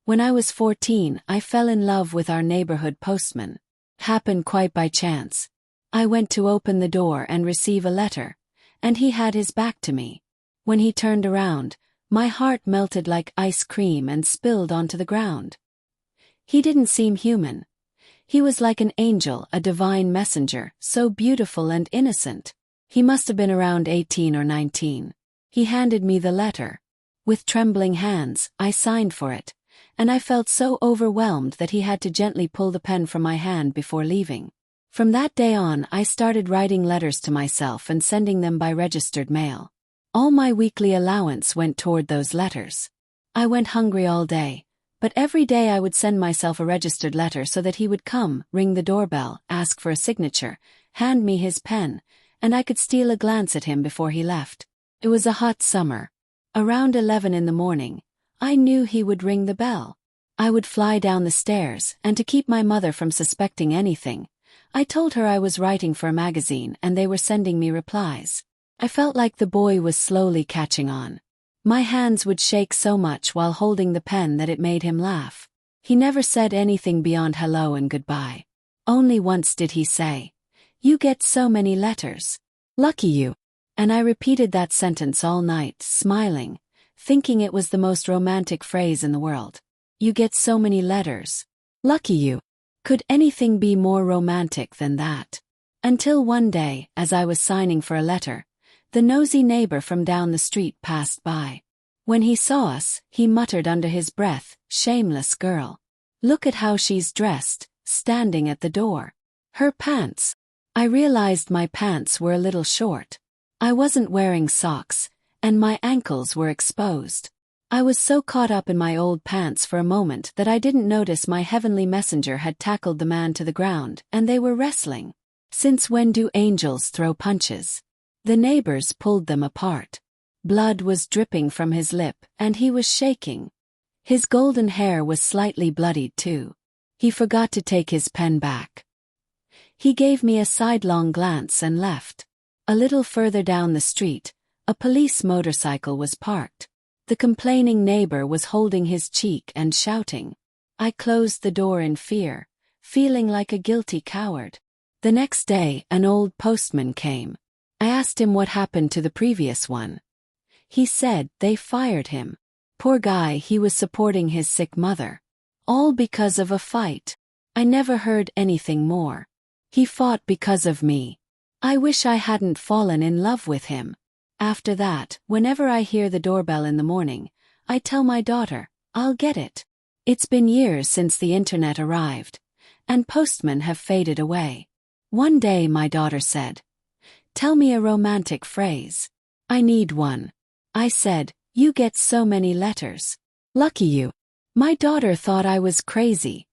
When I was 14, I fell in love with our neighborhood postman. Happened quite by chance. I went to open the door and receive a letter, and he had his back to me. When he turned around, my heart melted like ice cream and spilled onto the ground. He didn't seem human. He was like an angel, a divine messenger, so beautiful and innocent. He must have been around 18 or 19. He handed me the letter. With trembling hands, I signed for it, and I felt so overwhelmed that he had to gently pull the pen from my hand before leaving. From that day on, I started writing letters to myself and sending them by registered mail. All my weekly allowance went toward those letters. I went hungry all day, but every day I would send myself a registered letter so that he would come, ring the doorbell, ask for a signature, hand me his pen, and I could steal a glance at him before he left. It was a hot summer. Around 11 in the morning, I knew he would ring the bell. I would fly down the stairs, and to keep my mother from suspecting anything, I told her I was writing for a magazine and they were sending me replies. I felt like the boy was slowly catching on. My hands would shake so much while holding the pen that it made him laugh. He never said anything beyond hello and goodbye. Only once did he say, "You get so many letters. Lucky you." And I repeated that sentence all night, smiling, thinking it was the most romantic phrase in the world. You get so many letters. Lucky you. Could anything be more romantic than that? Until one day, as I was signing for a letter, the nosy neighbor from down the street passed by. When he saw us, he muttered under his breath, "Shameless girl. Look at how she's dressed, standing at the door. Her pants." I realized my pants were a little short. I wasn't wearing socks, and my ankles were exposed. I was so caught up in my old pants for a moment that I didn't notice my heavenly messenger had tackled the man to the ground and they were wrestling. Since when do angels throw punches? The neighbors pulled them apart. Blood was dripping from his lip and he was shaking. His golden hair was slightly bloodied too. He forgot to take his pen back. He gave me a sidelong glance and left. A little further down the street, a police motorcycle was parked. The complaining neighbor was holding his cheek and shouting. I closed the door in fear, feeling like a guilty coward. The next day, an old postman came. I asked him what happened to the previous one. He said they fired him. Poor guy, he was supporting his sick mother. All because of a fight. I never heard anything more. He fought because of me. I wish I hadn't fallen in love with him. After that, whenever I hear the doorbell in the morning, I tell my daughter, I'll get it. It's been years since the internet arrived, and postmen have faded away. One day my daughter said, "Tell me a romantic phrase." "I need one." I said, "You get so many letters. Lucky you." My daughter thought I was crazy,